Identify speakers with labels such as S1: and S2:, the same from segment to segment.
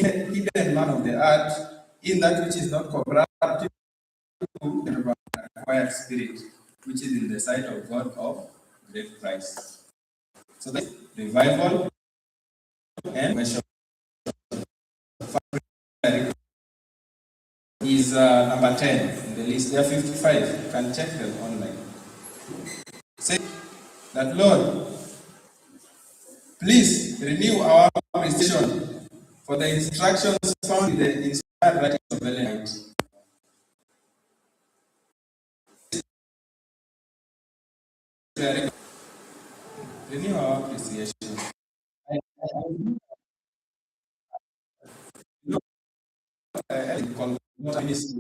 S1: hidden man of the earth, in that which is not corruptible, acquired spirit, which is in the sight of God of great price. So that's revival and worship is number 10 in the list. There are 55. You can check them online. Say that, Lord, please renew our appreciation for the instructions found in the inspired writings of Ellen White. Renew our appreciation. I know I call what I miss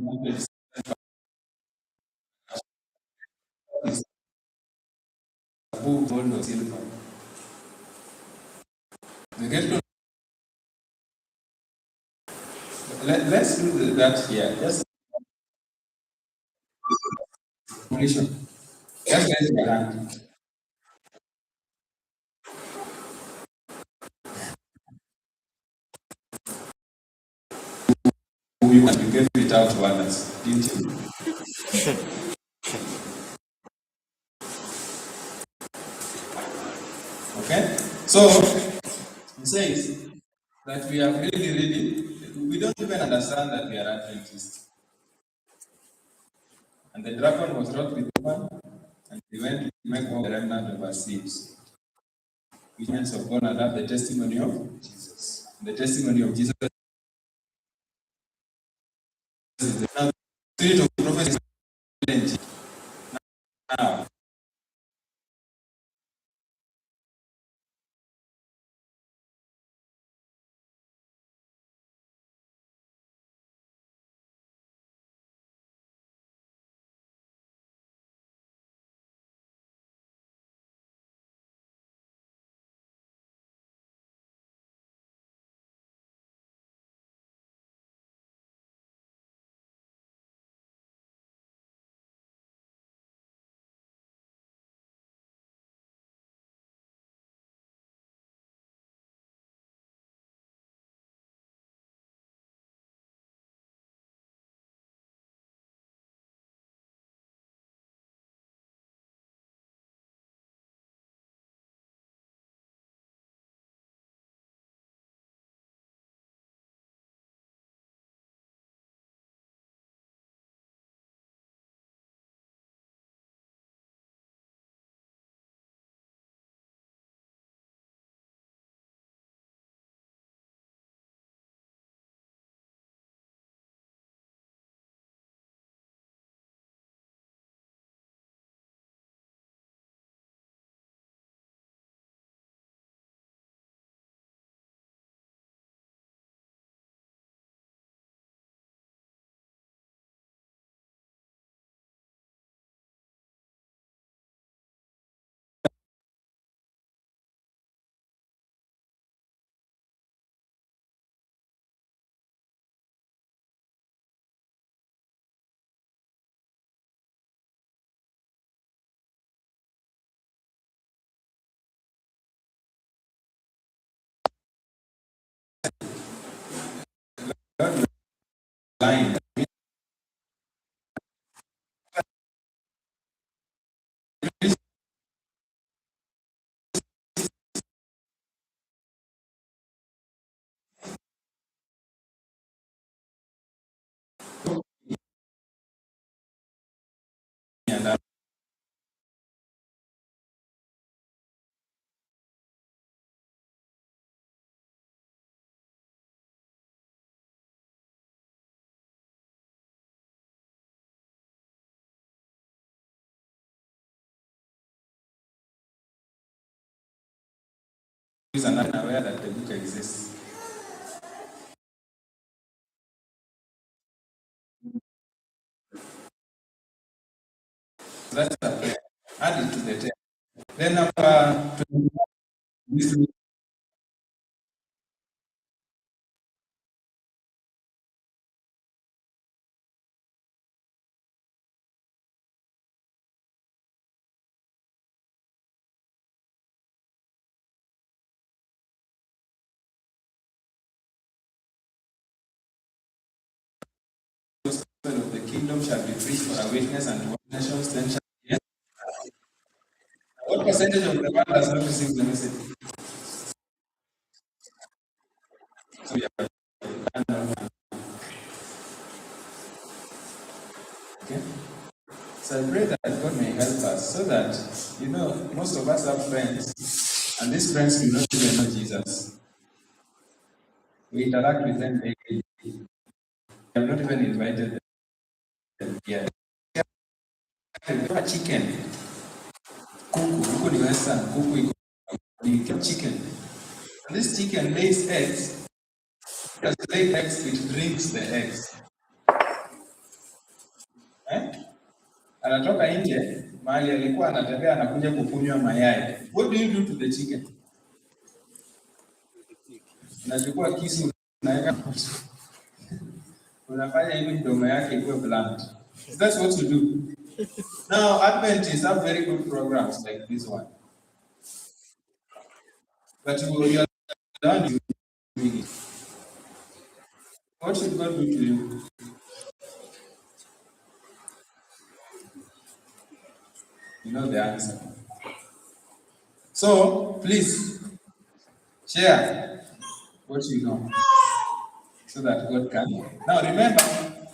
S1: who gold or silver. You get to let's do that here. Just completion. Just raise your hand. You gave it out to others, didn't you? Okay? So it says that we are really, we don't even understand that we are Adventists. And the dragon was wrought with woman, and he went to make all the remnant of our seeds. Which means of God and have the testimony of Jesus. The testimony of Jesus is the spirit of prophecy. Now, line. And is unaware that the book exists. So that's a prayer. Add it to the text. Then number 20, kingdom shall be preached for a witness, and to all nations, then shall be. Yes. What percentage of the world does not receive the message? So yeah. Okay. So I pray that God may help us so that, most of us have friends, and these friends do not even know Jesus. We interact with them daily. We have not even invited them yet. A chicken. Kuku ni Western. Kuku iko chicken. And this chicken lays eggs. As it lays eggs, it drinks the eggs. Anatoka nje, mahali alikuwa anatembea, anakuja kukunywa mayai. What do you do to the chicken? Unachukua kisu, unaweka, unafanya hivi mdomo yake ikuwe blunt. That's what you do. Now, Adventists have very good programs like this one. But you are done doing it. What should God do to you? You know the answer. So, please, share what you know so that God can. Now, remember,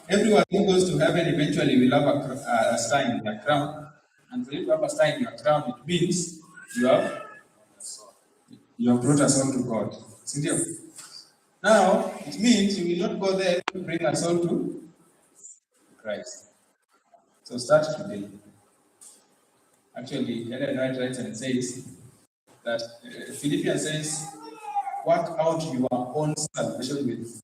S1: everyone who goes to heaven eventually will have a star in their crown. And for you to have a star in your crown, it means you have brought us all to God. Sindio? Now, it means you will not go there to bring us all to Christ. So start today. Actually, Ellen White writes and says that Philippians says, work out your own salvation with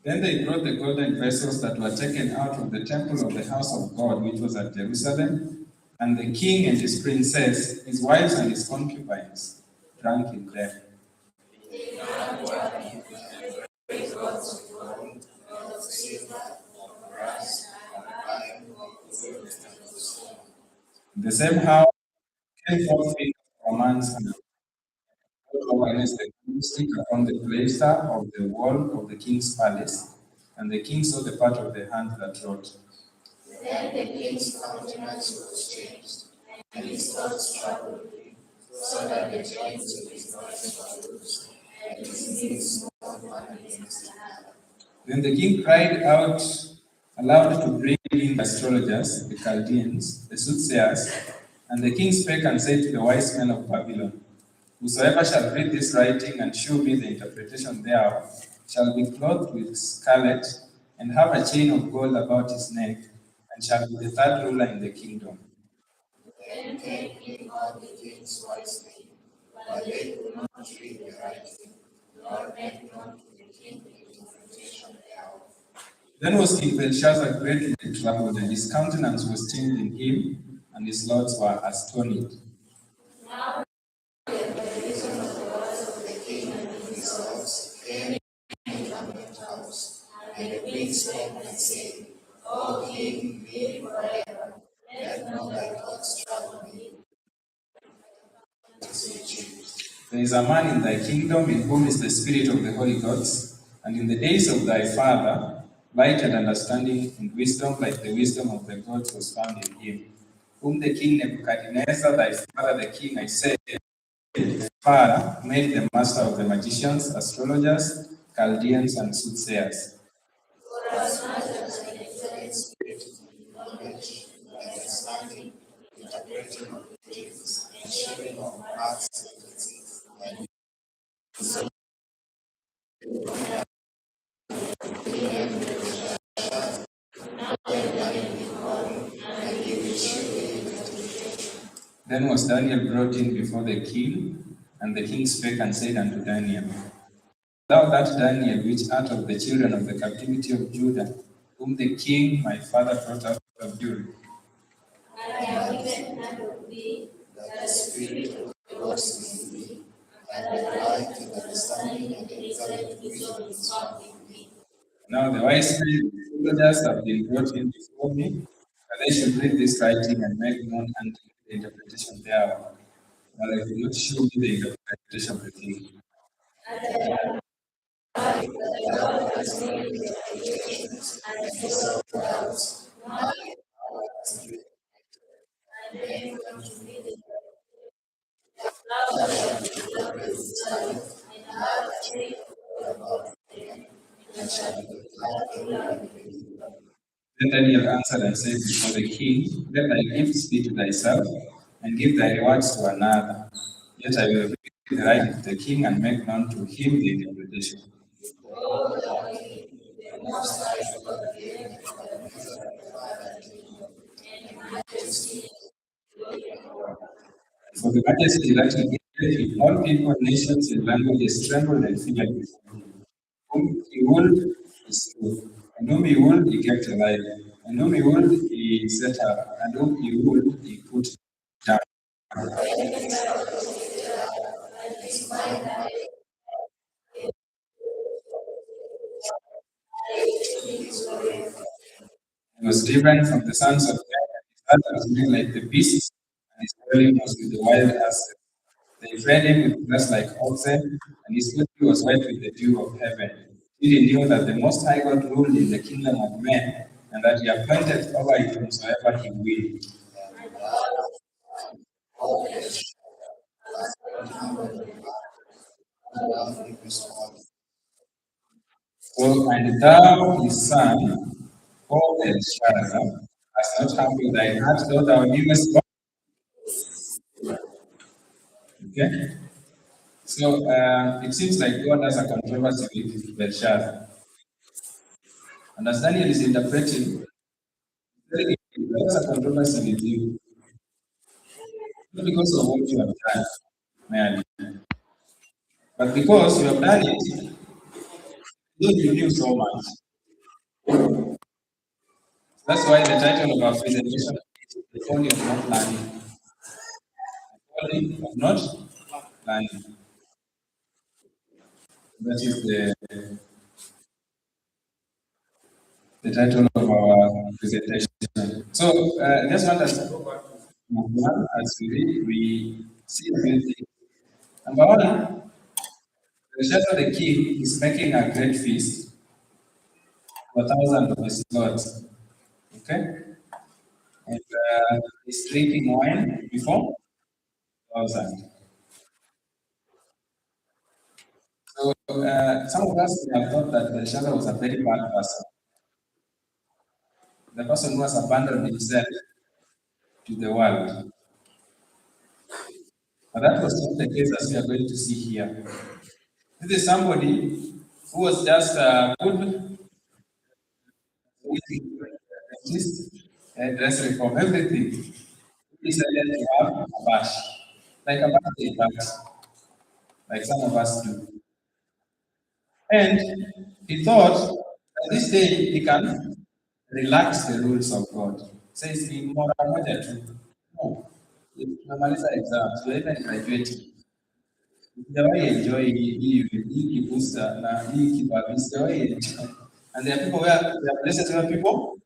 S1: Then they brought the golden vessels that were taken out of the temple of the house of God, which was at Jerusalem, and the king and his princess, his wives and his concubines, drank in them. In the same house came forth figures of romance and against the candlestick upon the plaster of the wall of the king's palace, and the king saw the part of the hand that wrote. Then the king's countenance was changed, and his thoughts troubled him, so that the chains of his voice were loosed, and his knees smote one against another. Then the king cried out aloud to bring in the astrologers, the Chaldeans, the soothsayers, and the king spake and said to the wise men of Babylon, whosoever shall read this writing and shew me the interpretation thereof shall be clothed with scarlet, and have a chain of gold about his neck, and shall be the third ruler in the kingdom. Then came in all the king's wise men, but they could not read the writing, nor make known to the king the interpretation thereof. Then was King Belshazzar greatly troubled, and his countenance was changed in him, and his lords were astonished. Now the revelation of the words of the king and his lords came in the house, and the queen spake and said, O king, live forever. Let not thy thoughts trouble me. There is a man in thy kingdom in whom is the spirit of the holy gods, and in the days of thy father, light and understanding and wisdom, like the wisdom of the gods, was found in him, whom the king Nebuchadnezzar, thy father the king, I said, Pharaoh made the master of the magicians, astrologers, Chaldeans, and soothsayers. For as much as an excellent spirit, knowledge, understanding, interpreting of dreams, and sharing of hearts and disease, and so then was Daniel brought in before the king, and the king spake and said unto Daniel, Thou that Daniel, which art of the children of the captivity of Judah, whom the king my father brought out of Judah. I have given unto thee that the spirit of the Lord is in thee, and the light and understanding and the excellent wisdom is found in thee. Now the wise men and soldiers have been brought in before me, that they should read this writing and make known unto me the interpretation thereof. But I could not show me the interpretation of the thing. The Lord has made the creations and so doubts, not and then come to me the thou shalt be loved with son, and have a tree about them, and shall be glad. Then Daniel answered and said before the king, Let thy gifts be to thyself, and give thy rewards to another. Yet I will read the writing to the king and make known to him the interpretation. For the majesty that he gave, all people, nations, and languages trembled and feared before him. Whom he would, he slew, and whom he would, he kept alive, and whom he would, he set up, and whom he would, he put down. He was different from the sons of men, and his heart was made like the beasts, and his dwelling was with the wild asses. They fed him with grass like oxen, and his body was white with the dew of heaven. He knew that the Most High God ruled in the kingdom of men, and that he appointed over it whomsoever he will. So, and thou, his son, O Belshazzar, hast not humbled thy heart, though thou knewest God. Okay? So, it seems like God has a controversy with Belshazzar. And as Daniel is interpreting, there is a controversy with you. Not because of what you have done, merely, but because you have done it You knew so much. That's why the title of our presentation is The Folly of Not Learning. The Folly of Not Learning. That is the title of our presentation. So, just want us to go back to number one as we read, we see a few things. Number one, the shepherd the king is making a great feast for thousands of his lords. Okay? And he's drinking wine before thousand. So some of us may have thought that the shepherd was a very bad person. The person who has abandoned himself to the world. But that was not the case as we are going to see here. This is somebody who was just a good dress reform, everything. He decided to have a bash, like a birthday bash, like some of us do. And he thought that this day he can relax the rules of God. Says ni mara moja tu. No. Tunamaliza exams, we're even graduating. Sijawahi enjoy hii kibusa na hii kibabi, sijawahi enjoy. And there are people where there are places where people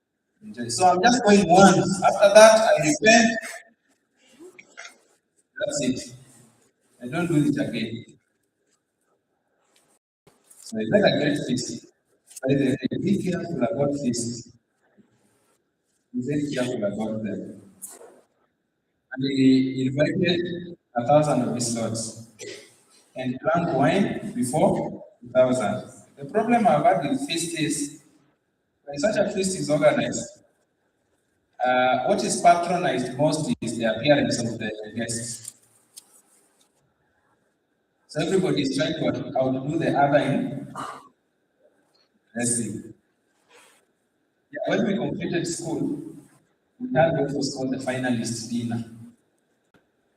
S1: enjoy. So I'm just going once. After that, I repent. That's it. I don't do it again. So it's like a great feast. But be careful about this. Be very careful about them. And he invited 1,000 of his lords and drank wine before 1,000. The problem I've had with feast is when such a feast is organized, what is patronized most is the appearance of the guests. So everybody is trying to outdo the other in dressing. Yeah, when we completed school, we had what was called the finalist dinner.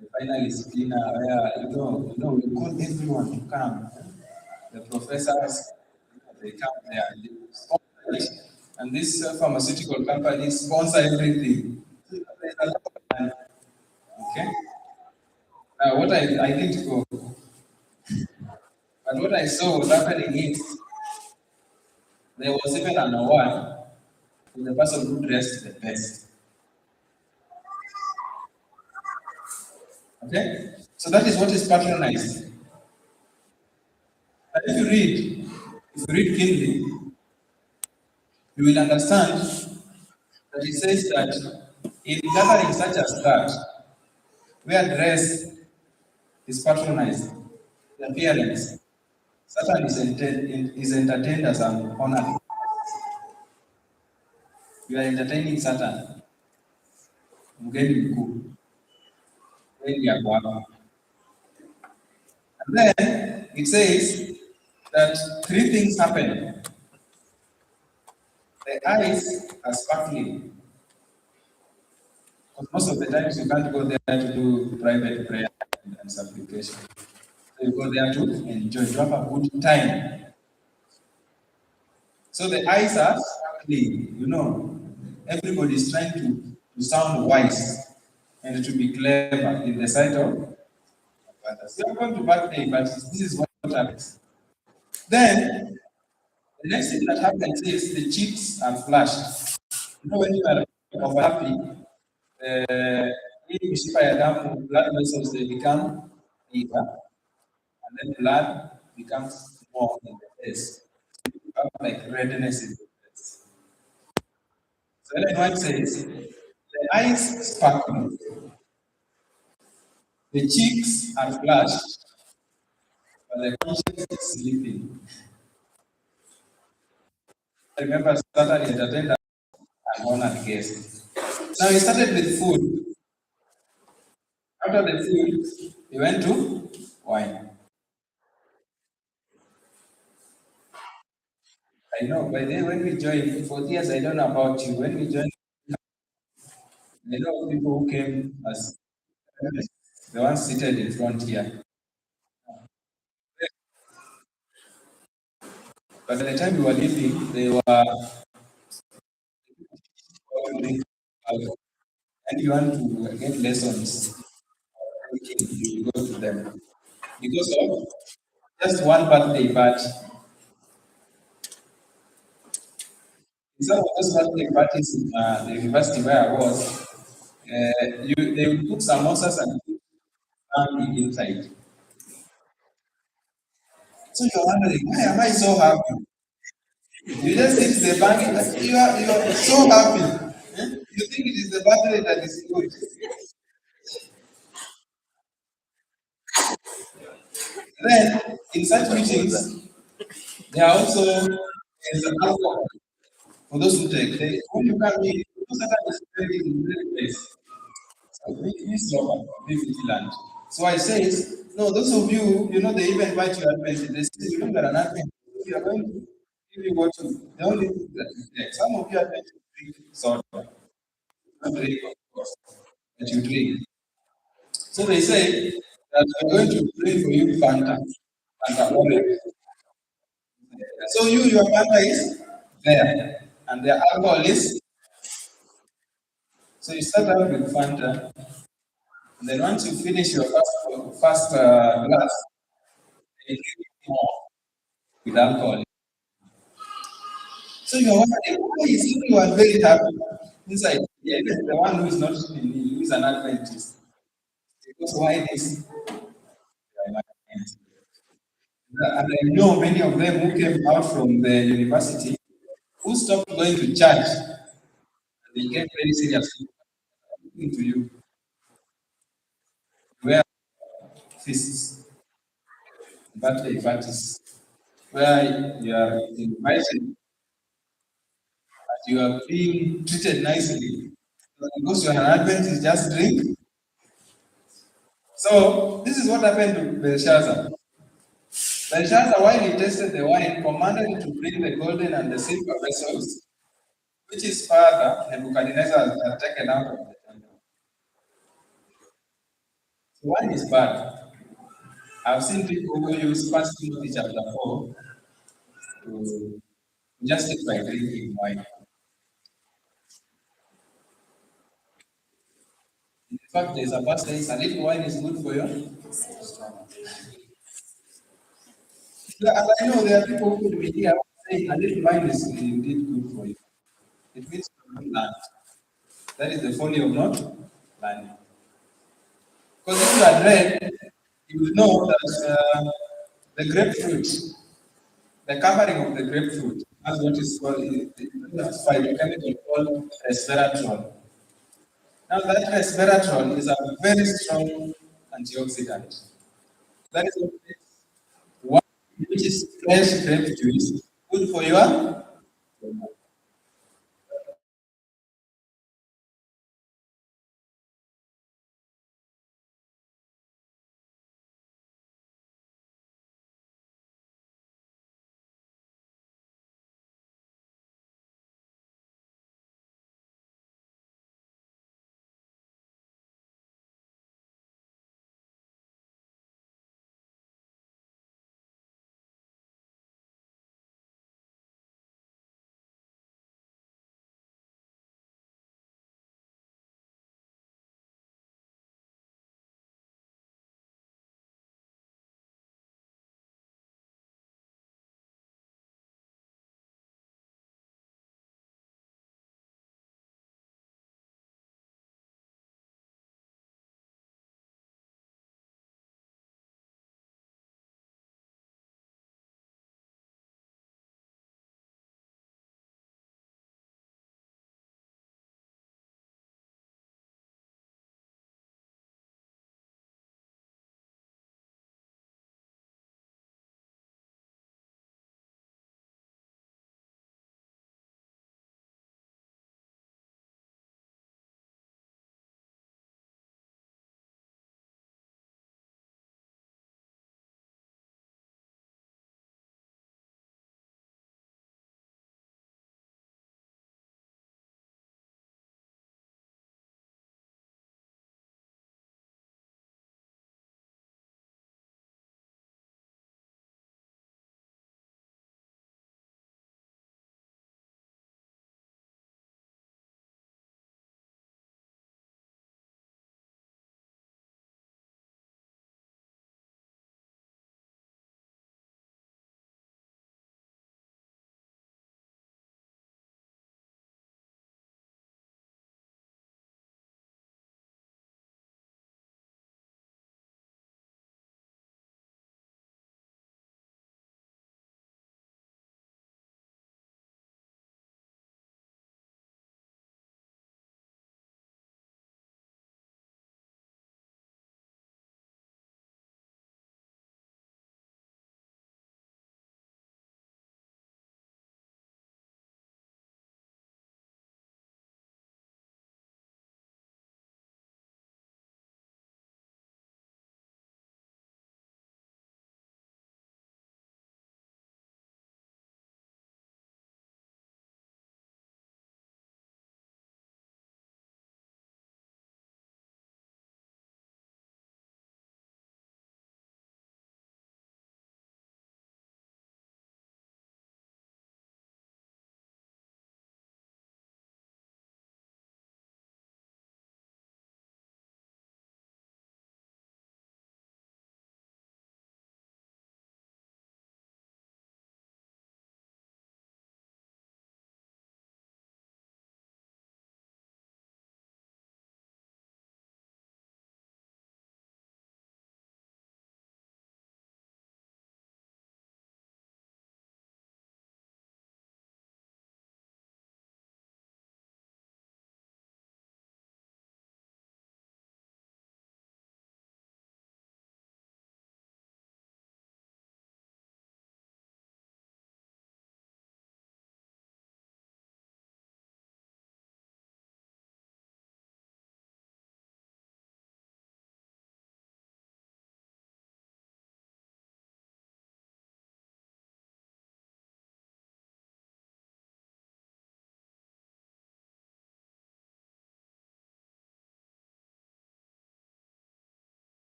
S1: The finalist dinner where we call everyone to come. The professors, they come there and they sponsor it. And this pharmaceutical company sponsor everything. There's a lot of money. Okay. What I didn't go, but what I saw was happening is there was even an award for the person who dressed the best. Okay? So that is what is patronized. But if you read keenly, you will understand that it says that in gathering such as that, where dress is patronized, the appearance, Satan is entertained as an honor. You are entertaining Satan. Mgeni mkuu. Wengi yako hapa. And then it says that three things happen. The eyes are sparkling. Because most of the times you can't go there to do private prayer and supplication. So you go there to enjoy, to have a good time. So the eyes are sparkling, everybody is trying to sound wise and to be clever in the sight of others. You're going to birthday, but this is what happens. Then the next thing that happens is the cheeks are flushed. When you are over happy, blood vessels they become deeper, and then blood becomes more in the face. You have like redness in the face. So Ellen White says, the eyes sparkle, the cheeks are flushed, but the conscience is sleeping. I remember Saturday entertained an honored guest. Now he started with food. After the food, he went to wine. I know, by then when we joined, for years, I don't know about you, when we joined, I know people who came as the ones seated in front here. But by the time you were leaving, they were already out. And you want to get lessons, you go to them. Because of just one birthday, but in some of those birthday parties in the university where I was, they would put samosas and candy inside. So you're wondering, why am I so happy? You just see the bank, you are so happy. You think it is the birthday that is good. Then, in such meetings, there are also there's an alcohol for those who take. When you come in, most of the time it's very place. So we stop be vigilant. So I say, no, those of you, they even invite you advent. They say, you don't get an advent. We are going to give you what you, the only thing that you take. Some of you advent drink soda, not drink, of course, that you drink. So they say that we're going to bring for you Fanta, Fanta orange. So your Fanta is there, and the alcohol is. So you start out with Fanta, and then once you finish your first glass, you drink more with alcohol. So you're wondering, why is everyone very happy inside? Yeah, the one who is not in me, who is an Adventist. Because why this? And I know many of them who came out from the university who stopped going to church. They get very serious into you. Where feasts, birthday parties, where you are invited, you are being treated nicely. Because you are an Adventist, just drink. So this is what happened to Belshazzar. Belshazzar, while he tasted the wine, commanded him to bring the golden and the silver vessels, which his father Nebuchadnezzar had taken out of the temple. So wine is bad. I've seen people who use First Timothy chapter 4 to justify drinking wine. In fact, there's a verse that says a little wine is good for you. And I know there are people who will be here saying a little wine is indeed good for you. It means you don't learn. That is the folly of not learning. Because if you had read, you would know that the grapefruit, the covering of the grapefruit, has what is called a phytochemical called resveratrol. Now that resveratrol is a very strong antioxidant. That is what makes wine, which is fresh grape juice, good for your